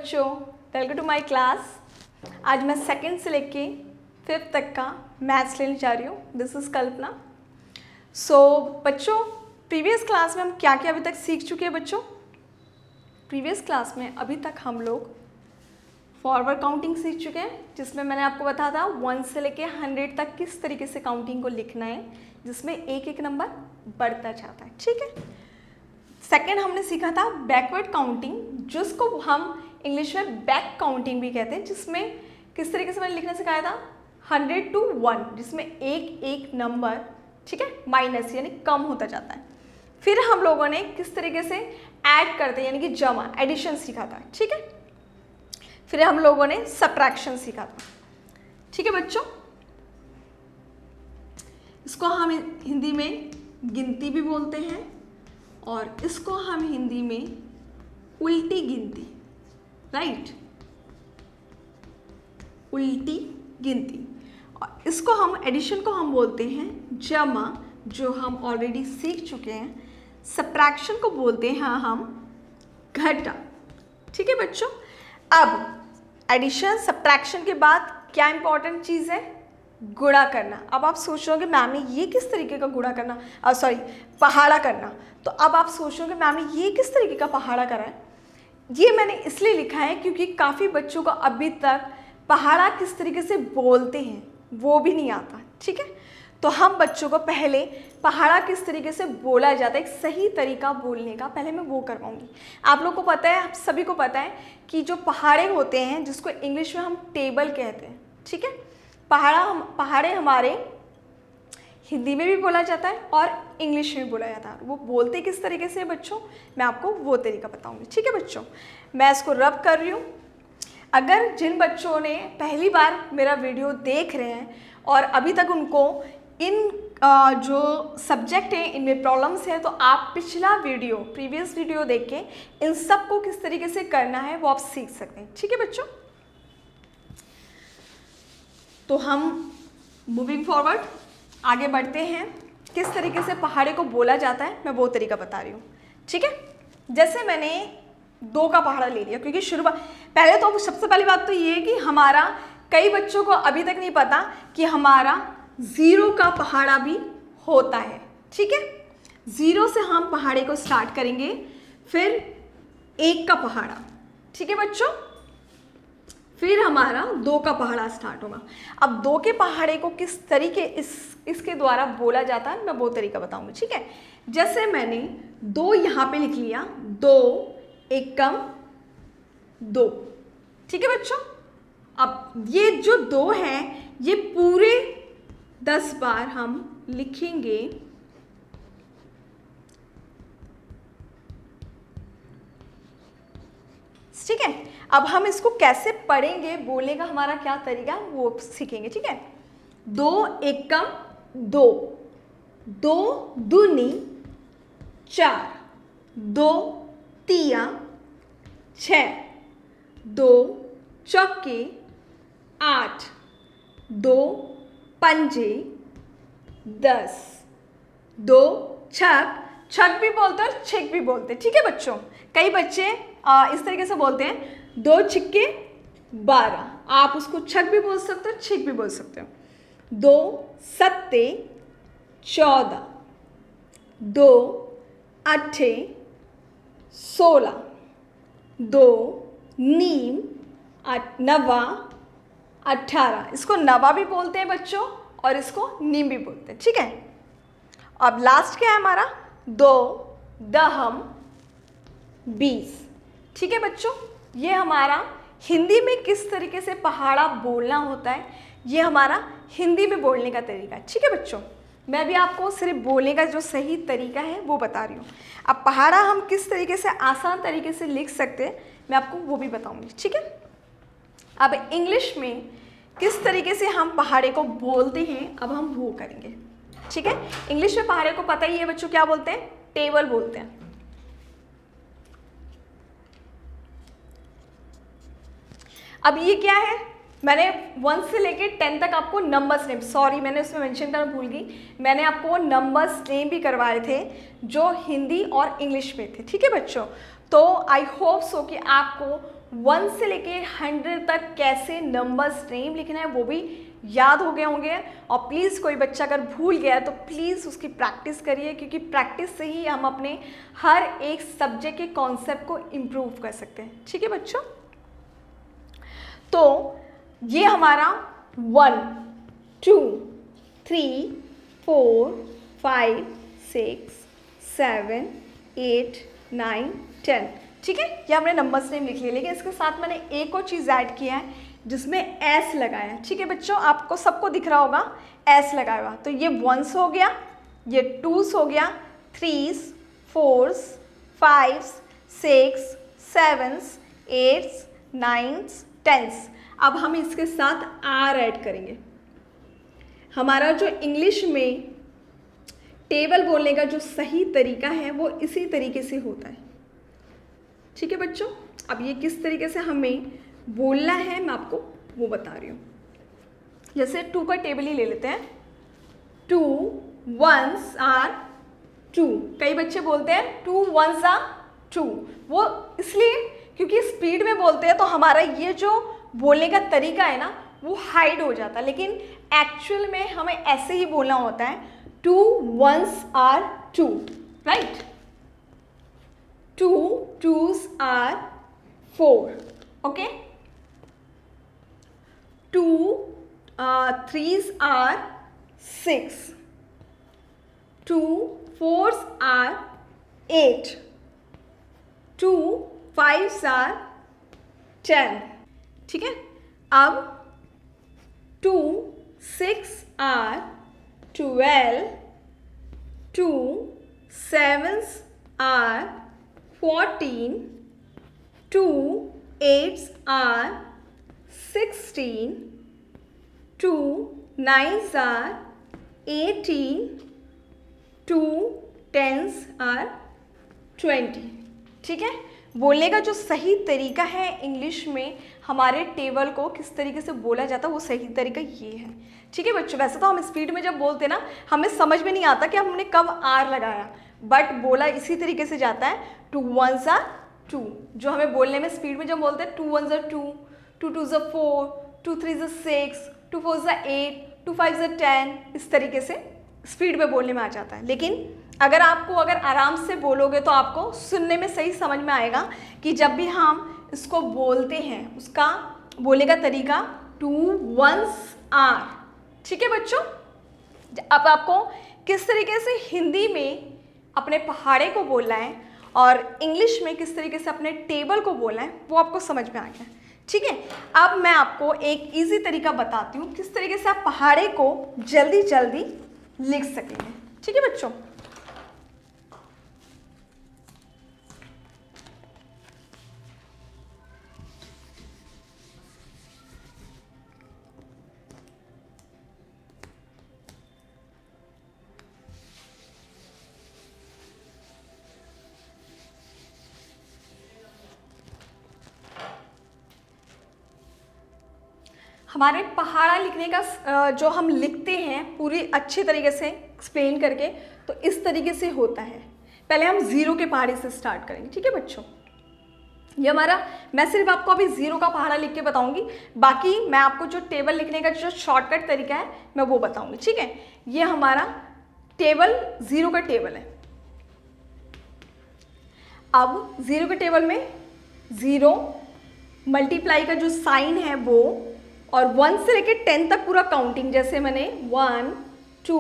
बच्चों, welcome to my class. आज मैं सेकंड से लेके 5th तक का मैथ्स लेने जा रही हूँ। दिस इज़ कल्पना। बच्चों, प्रीवियस क्लास में हम क्या क्या अभी तक सीख चुके हैं बच्चों? प्रीवियस क्लास में अभी तक हम लोग फॉरवर्ड काउंटिंग सीख चुके हैं, जिसमें मैंने आपको बताया था 1 से लेके 100 तक किस तरीके से काउंटिंग को लिखना है, जिसमें एक एक नंबर बढ़ता जाता है। ठीक है। सेकेंड हमने सीखा था बैकवर्ड काउंटिंग, जिसको हम इंग्लिश में बैक काउंटिंग भी कहते हैं, जिसमें किस तरीके से मैंने लिखना सिखाया था 100 to 1, जिसमें एक एक नंबर, ठीक है, माइनस यानी कम होता जाता है। फिर हम लोगों ने किस तरीके से ऐड करते हैं यानी कि जमा, एडिशन सीखा था। ठीक है। फिर हम लोगों ने सब्ट्रैक्शन सीखा था। ठीक है बच्चों, इसको हम हिंदी में गिनती भी बोलते हैं और इसको हम हिंदी में उल्टी गिनती, राइट, उल्टी गिनती। और इसको हम एडिशन को हम बोलते हैं जमा, जो हम ऑलरेडी सीख चुके हैं। सब्ट्रैक्शन को बोलते हैं हम घटा। ठीक है बच्चों। अब एडिशन सब्ट्रैक्शन के बाद क्या इंपॉर्टेंट चीज़ है? गुणा करना। अब आप सोच रहे होंगे मैम ने ये किस तरीके का गुणा करना, पहाड़ा करना। तो अब आप सोच रहे होंगे मैम ने ये किस तरीके का पहाड़ा करा है? ये मैंने इसलिए लिखा है क्योंकि काफ़ी बच्चों को अभी तक पहाड़ा किस तरीके से बोलते हैं वो भी नहीं आता। ठीक है। तो हम बच्चों को पहले पहाड़ा किस तरीके से बोला जाता है, एक सही तरीका बोलने का, पहले मैं वो करवाऊंगी। आप लोग को पता है, आप सभी को पता है कि जो पहाड़े होते हैं, जिसको इंग्लिश में हम टेबल कहते हैं, ठीक है, पहाड़े हमारे हिंदी में भी बोला जाता है और इंग्लिश में भी बोला जाता है। वो बोलते किस तरीके से बच्चों, मैं आपको वो तरीका बताऊंगी। ठीक है बच्चों, मैं इसको रब कर रही हूँ। अगर जिन बच्चों ने पहली बार मेरा वीडियो देख रहे हैं और अभी तक उनको इन जो सब्जेक्ट है इनमें प्रॉब्लम्स है, तो आप प्रीवियस वीडियो देख के इन सब को किस तरीके से करना है वो आप सीख सकते हैं। ठीक है बच्चों। तो हम मूविंग फॉरवर्ड आगे बढ़ते हैं। किस तरीके से पहाड़े को बोला जाता है मैं वो तरीका बता रही हूँ। ठीक है। जैसे मैंने 2 का पहाड़ा ले लिया, क्योंकि पहले तो सबसे पहली बात तो ये है कि हमारा कई बच्चों को अभी तक नहीं पता कि हमारा 0 का पहाड़ा भी होता है। ठीक है। 0 से हम पहाड़े को स्टार्ट करेंगे, फिर 1 का पहाड़ा, ठीक है बच्चों, फिर हमारा 2 का पहाड़ा स्टार्ट होगा। अब 2 के पहाड़े को किस तरीके इसके द्वारा बोला जाता है मैं वो तरीका बताऊंगी। ठीक है। जैसे मैंने 2 यहाँ पे लिख लिया, 2 एकम 2, ठीक है बच्चों। अब ये जो 2 है ये पूरे 10 बार हम लिखेंगे। ठीक है। अब हम इसको कैसे पढ़ेंगे, बोलने का हमारा क्या तरीका वो सीखेंगे। ठीक है। 2 एकम 2, 2 दूनी 4, 2 तिया 6, 2 चौके 8, 2 पंजे 10, 2 छक भी बोलते हैं और छिक भी बोलते हैं। ठीक है बच्चों। कई बच्चे इस तरीके से बोलते हैं 2 छिक्के 12, आप उसको छक भी बोल सकते हो, छिक भी बोल सकते हो। 2 सत्ते 14, 2 अट्ठे 16, 2 नीम 9 18, इसको नवा भी बोलते हैं बच्चों और इसको नीम भी बोलते हैं। ठीक है। अब लास्ट क्या है हमारा 2 दहम 20। ठीक है बच्चों। ये हमारा हिंदी में किस तरीके से पहाड़ा बोलना होता है, ये हमारा हिंदी में बोलने का तरीका है। ठीक है बच्चों। मैं भी आपको सिर्फ बोलने का जो सही तरीका है वो बता रही हूँ। अब पहाड़ा हम किस तरीके से आसान तरीके से लिख सकते हैं मैं आपको वो भी बताऊँगी। ठीक है। अब इंग्लिश में किस तरीके से हम पहाड़े को बोलते हैं अब हम वो करेंगे। ठीक है। इंग्लिश में पहाड़े को पता ही है बच्चों, क्या बोलते हैं? टेबल बोलते हैं। अब ये क्या है, मैंने 1 से लेके 10 तक आपको नंबर्स नेम, सॉरी मैंने उसमें मेंशन करना भूल गई, मैंने आपको नंबर्स नेम भी करवाए थे जो हिंदी और इंग्लिश में थे। ठीक है बच्चों। तो आई होप सो कि आपको 1 से लेके 100 तक कैसे नंबर्स नेम लिखना है वो भी याद हो गए होंगे। और प्लीज़ कोई बच्चा अगर भूल गया है तो प्लीज़ उसकी प्रैक्टिस करिए, क्योंकि प्रैक्टिस से ही हम अपने हर एक सब्जेक्ट के कॉन्सेप्ट को इम्प्रूव कर सकते हैं। ठीक है बच्चों, तो ये हमारा 1 2 3 4 5 6 7 8 9 10। ठीक है, ये हमने नंबर्स नेम लिख लिए, लेकिन इसके साथ मैंने एक और चीज़ ऐड किया है जिसमें एस लगाया। ठीक है बच्चों, आपको सबको दिख रहा होगा एस लगाया हुआ। तो ये 1s हो गया, ये 2s हो गया, 3s 4s 5s 6 7s 8s 9s 10s। अब हम इसके साथ आर ऐड करेंगे। हमारा जो इंग्लिश में टेबल बोलने का जो सही तरीका है वो इसी तरीके से होता है। ठीक है बच्चों, अब ये किस तरीके से हमें बोलना है मैं आपको वो बता रही हूँ। जैसे 2 का टेबल ही ले लेते हैं। 2 1s आर 2। कई बच्चे बोलते हैं 2 1s आर 2, वो इसलिए क्योंकि स्पीड में बोलते हैं तो हमारा ये जो बोलने का तरीका है ना वो हाइड हो जाता है, लेकिन एक्चुअल में हमें ऐसे ही बोलना होता है 2 1s are 2, right. 2 2s are 4, okay. 2 3s are 6, 2 4s are 8, 2 5s are 10। ठीक है, अब 2 6 are 12, 2 7s are 14, 2 8s are 16, 2 9s are 18, 2 10s are 20। ठीक है, बोलने का जो सही तरीका है इंग्लिश में हमारे टेबल को किस तरीके से बोला जाता है वो सही तरीका ये है। ठीक है बच्चों, वैसे तो हम स्पीड में जब बोलते हैं ना हमें समझ में नहीं आता कि हमने कब आर लगाया, बट बोला इसी तरीके से जाता है 2 1s आर 2। जो हमें बोलने में स्पीड में जब बोलते हैं 2 1s are 2, 2 2s are 4, 2 3s are 6, 2 4s are 8, 2 5s are 10, इस तरीके से स्पीड में बोलने में आ जाता है। लेकिन अगर आराम से बोलोगे तो आपको सुनने में सही समझ में आएगा कि जब भी हम इसको बोलते हैं उसका बोलने का तरीका 2 1s आर। ठीक है बच्चों, अब आपको किस तरीके से हिंदी में अपने पहाड़े को बोलना है और इंग्लिश में किस तरीके से अपने टेबल को बोलना है वो आपको समझ में आ गया। ठीक है, अब मैं आपको एक इजी तरीका बताती हूँ किस तरीके से आप पहाड़े को जल्दी जल्दी लिख सकेंगे। ठीक है बच्चों, हमारे पहाड़ा लिखने का जो हम लिखते हैं पूरी अच्छे तरीके से एक्सप्लेन करके तो इस तरीके से होता है। पहले हम 0 के पहाड़े से स्टार्ट करेंगे। ठीक है बच्चों, ये हमारा, मैं सिर्फ आपको अभी 0 का पहाड़ा लिख के बताऊंगी, बाकी मैं आपको जो टेबल लिखने का जो शॉर्टकट तरीका है मैं वो बताऊंगी। ठीक है, ये हमारा टेबल 0 का टेबल है। अब 0 के टेबल में 0 मल्टीप्लाई का जो साइन है वो, और 1 से लेके 10 तक पूरा काउंटिंग, जैसे मैंने 1 2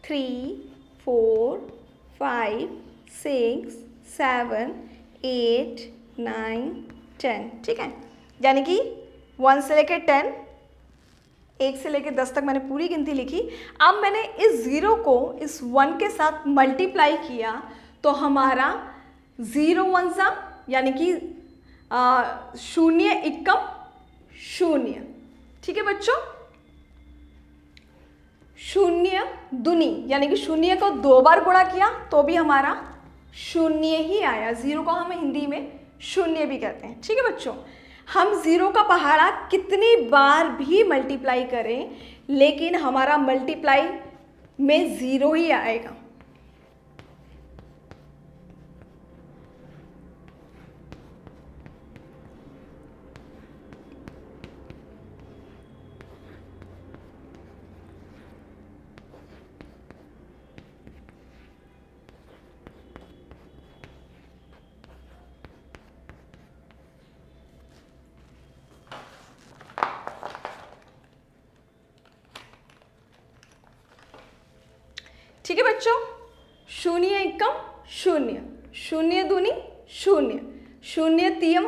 3 4 5 6 7 8 9 10। ठीक है, यानी कि 1 से लेके 10, 1 से लेके 10 तक मैंने पूरी गिनती लिखी। अब मैंने इस 0 को इस 1 के साथ मल्टीप्लाई किया तो हमारा 0 1 यानी कि 0 एकम 0। ठीक है बच्चों, 0 दूनी यानी कि 0 को 2 बार गुणा किया तो भी हमारा 0 ही आया। 0 को हम हिंदी में 0 भी कहते हैं। ठीक है बच्चों, हम 0 का पहाड़ा कितनी बार भी मल्टीप्लाई करें लेकिन हमारा मल्टीप्लाई में 0 ही आएगा। ठीक है बच्चों, शून्य एकम शून्य, शून्य दूनी शून्य, शून्य तियम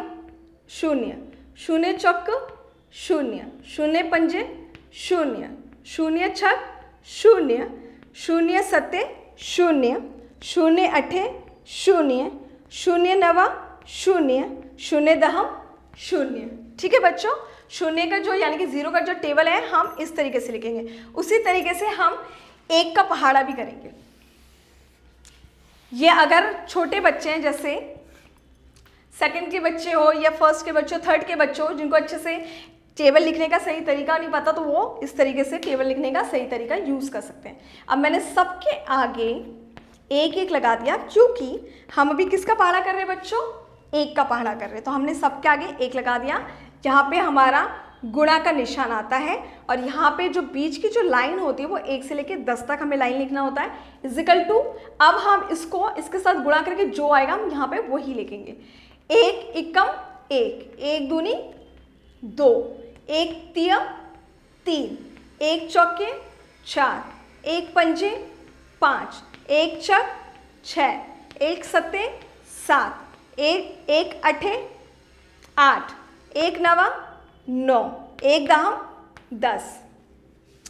शून्य, शून्य चौक शून्य, शून्य पंजे शून्य, शून्य छक शून्य, शून्य सत्ते शून्य, शून्य अठे शून्य, शून्य नवा शून्य, शून्य दहम शून्य। ठीक है बच्चों, शून्य का जो यानी कि जीरो का जो टेबल है हम इस तरीके से लिखेंगे। उसी तरीके से हम एक का पहाड़ा भी करेंगे। ये अगर छोटे बच्चे हैं, जैसे सेकंड के बच्चे हो या फर्स्ट के बच्चे हो, थर्ड के बच्चे हो, जिनको अच्छे से टेबल लिखने का सही तरीका नहीं पता, तो वो इस तरीके से टेबल लिखने का सही तरीका यूज़ कर सकते हैं। अब मैंने सबके आगे एक एक लगा दिया, क्योंकि हम अभी किसका पहाड़ा कर रहे हैं बच्चों, एक का पहाड़ा कर रहे हैं, तो हमने सबके आगे एक लगा दिया। यहाँ पे हमारा गुणा का निशान आता है और यहाँ पे जो बीच की जो लाइन होती है वो 1 से लेके 10 तक हमें लाइन लिखना होता है, इजिकल टू। अब हम इसको इसके साथ गुणा करके जो आएगा हम यहाँ पे वही लिखेंगे। एक एकम एक, एक दूनी दो, एक तियम तीन, एक चौके चार, एक पंजे पाँच, एक छक छः, एक सत्ते सात, एक अठे आठ, एक नवा नौ, एक दहम 10।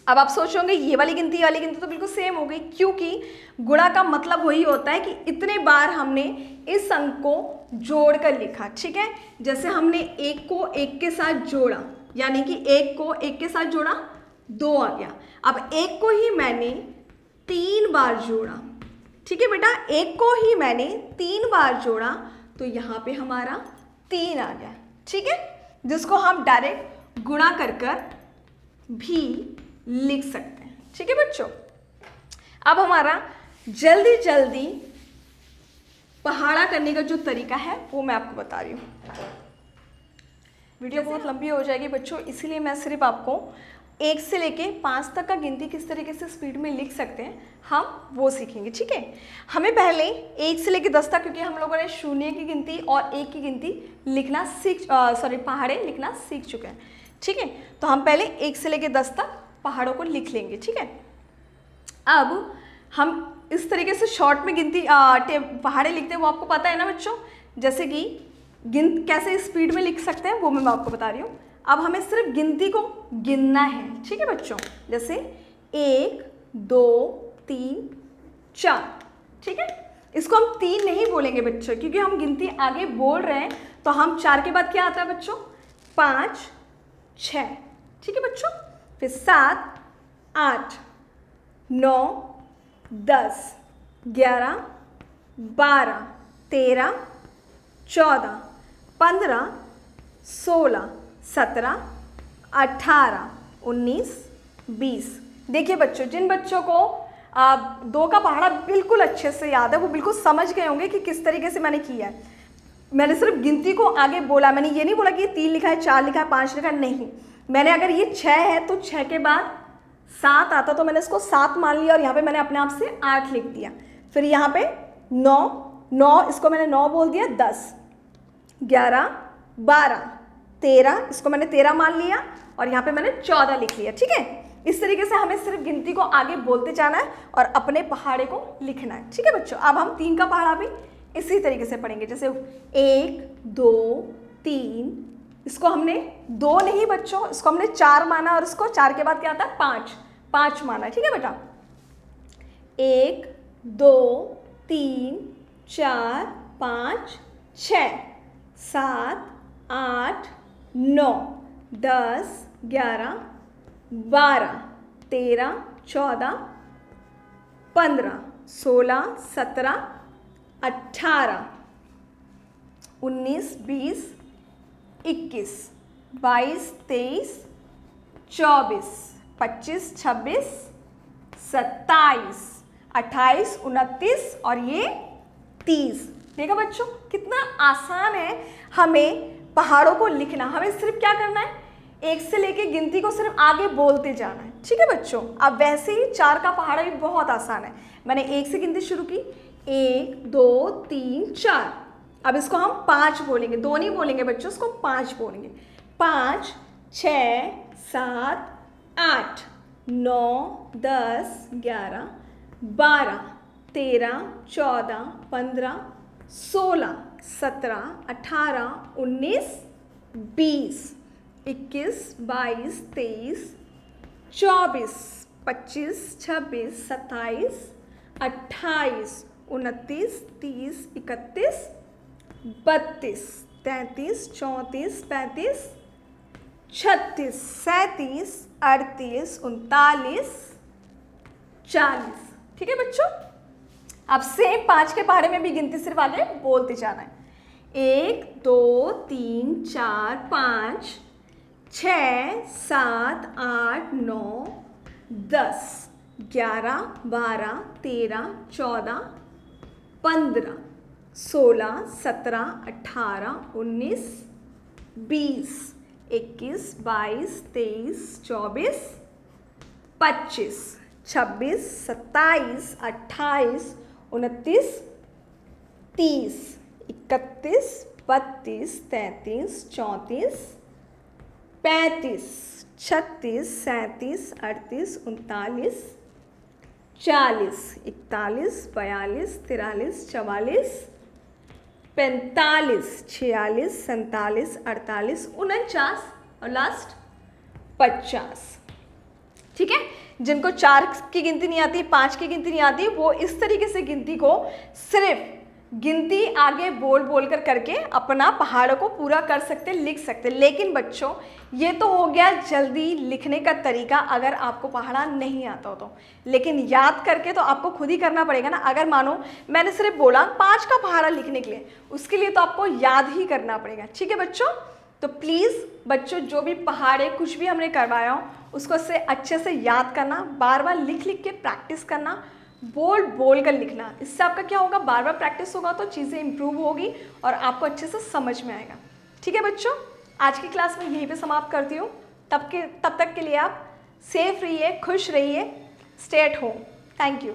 अब आप सोचोगे ये वाली गिनती तो बिल्कुल सेम हो गई, क्योंकि गुणा का मतलब वही होता है कि इतने बार हमने इस अंक को जोड़कर लिखा। ठीक है, जैसे हमने एक को एक के साथ जोड़ा, यानी कि एक को एक के साथ जोड़ा 2 आ गया। अब एक को ही मैंने 3 बार जोड़ा। ठीक है बेटा, एक को ही मैंने 3 बार जोड़ा तो यहाँ पे हमारा 3 आ गया। ठीक है, जिसको हम डायरेक्ट गुणा कर कर भी लिख सकते हैं। ठीक है बच्चों, अब हमारा जल्दी जल्दी पहाड़ा करने का जो तरीका है वो मैं आपको बता रही हूँ। वीडियो बहुत लंबी हो जाएगी बच्चों, इसीलिए मैं सिर्फ आपको 1 से लेके 5 तक का गिनती किस तरीके से स्पीड में लिख सकते हैं हम वो सीखेंगे। ठीक है, हमें पहले 1 से लेके 10 तक, क्योंकि हम लोगों ने शून्य की गिनती और 1 की गिनती लिखना पहाड़े लिखना सीख चुके हैं। ठीक है, तो हम पहले 1 से लेके 10 तक पहाड़ों को लिख लेंगे। ठीक है, अब हम इस तरीके से शॉर्ट में गिनती पहाड़े लिखते हैं, वो आपको पता है ना बच्चों। जैसे कि कैसे स्पीड में लिख सकते हैं वो मैं आपको बता रही हूँ। अब हमें सिर्फ गिनती को गिनना है। ठीक है बच्चों, जैसे 1 2 3 4। ठीक है, इसको हम 3 नहीं बोलेंगे बच्चों, क्योंकि हम गिनती आगे बोल रहे हैं। तो हम 4 के बाद क्या आता है बच्चों, 5 6। ठीक है बच्चों, फिर 7 8 9 10 11 12 13 14 15 16 17 18 19 20। देखिए बच्चों, जिन बच्चों को 2 का पहाड़ा बिल्कुल अच्छे से याद है वो बिल्कुल समझ गए होंगे कि किस तरीके से मैंने किया है। मैंने सिर्फ गिनती को आगे बोला, मैंने ये नहीं बोला कि 3 लिखा है 4 लिखा है 5 लिखा है, नहीं। मैंने अगर ये 6 है तो 6 के बाद 7 आता तो मैंने इसको 7 मान लिया और यहाँ पे मैंने अपने आप से 8 लिख दिया। फिर यहाँ पे 9 इसको मैंने 9 बोल दिया, 10 11 12 13 इसको मैंने 13 मान लिया और यहाँ पे मैंने 14 लिख लिया। ठीक है, इस तरीके से हमें सिर्फ गिनती को आगे बोलते जाना है और अपने पहाड़े को लिखना है। ठीक है बच्चों, अब हम 3 का पहाड़ा भी इसी तरीके से पढ़ेंगे। जैसे 1 2 3, इसको हमने 2 नहीं बच्चों, इसको हमने 4 माना और इसको 4 के बाद क्या आता है 5 माना। ठीक है बेटा, 1 2 3 4 5 6 7 8 9 10 11 12 13 14 15 16 17 18 19 20 21 22 23 24 25 26 27 28 29 और ये 30। देखा बच्चों कितना आसान है हमें पहाड़ों को लिखना। हमें सिर्फ क्या करना है, 1 से लेके गिनती को सिर्फ आगे बोलते जाना है। ठीक है बच्चों, अब वैसे ही 4 का पहाड़ा भी बहुत आसान है। मैंने 1 से गिनती शुरू की, 1 2 3 4। अब इसको हम 5 बोलेंगे, 2 नहीं बोलेंगे बच्चों, इसको 5 बोलेंगे। 5 6 7 8 9 10 11 12, 13, 14, 15, 16, 17, 18, 19, 20, 21, 22, 23, 24, 25, 26, 27, 28, 29, 30, 31, 32, 33, 34, 35, 36, 37, 38, 39, 40। ठीक है बच्चों, अब सेम 5 के पहाड़े में भी गिनती सिर्फ आगे बोलते जाना है। 1, 2, 3, 4, 5, 6, 7, 8, 9, 10, 11, 12, 13, 14, 15, 16, 17, 18, 19, 20, 21, 22, 23, 24, 25, 26, 27, 28, 29, 30, 31, 32, 33, 34, 35, 36, 37, 38, 39, 40, 41, 42, 43, 44, 45, 46, 47, 48, 49 और लास्ट 50। ठीक है, जिनको 4 की गिनती नहीं आती, 5 की गिनती नहीं आती, वो इस तरीके से गिनती को सिर्फ गिनती आगे बोल बोल कर करके अपना पहाड़ों को पूरा कर सकते, लिख सकते। लेकिन बच्चों ये तो हो गया जल्दी लिखने का तरीका अगर आपको पहाड़ा नहीं आता हो तो, लेकिन याद करके तो आपको खुद ही करना पड़ेगा ना। अगर मानो मैंने सिर्फ बोला 5 का पहाड़ा लिखने के लिए, उसके लिए तो आपको याद ही करना पड़ेगा। ठीक है बच्चों, तो प्लीज़ बच्चों जो भी पहाड़े कुछ भी हमने करवाया हो उसको से अच्छे से याद करना, बार बार लिख लिख के प्रैक्टिस करना, बोल बोल कर लिखना। इससे आपका क्या होगा, बार बार प्रैक्टिस होगा तो चीज़ें इंप्रूव होगी और आपको अच्छे से समझ में आएगा। ठीक है बच्चों, आज की क्लास में यहीं पे समाप्त करती हूँ। तब तक के लिए आप सेफ रहिए, खुश रहिए, stay at home. Thank you.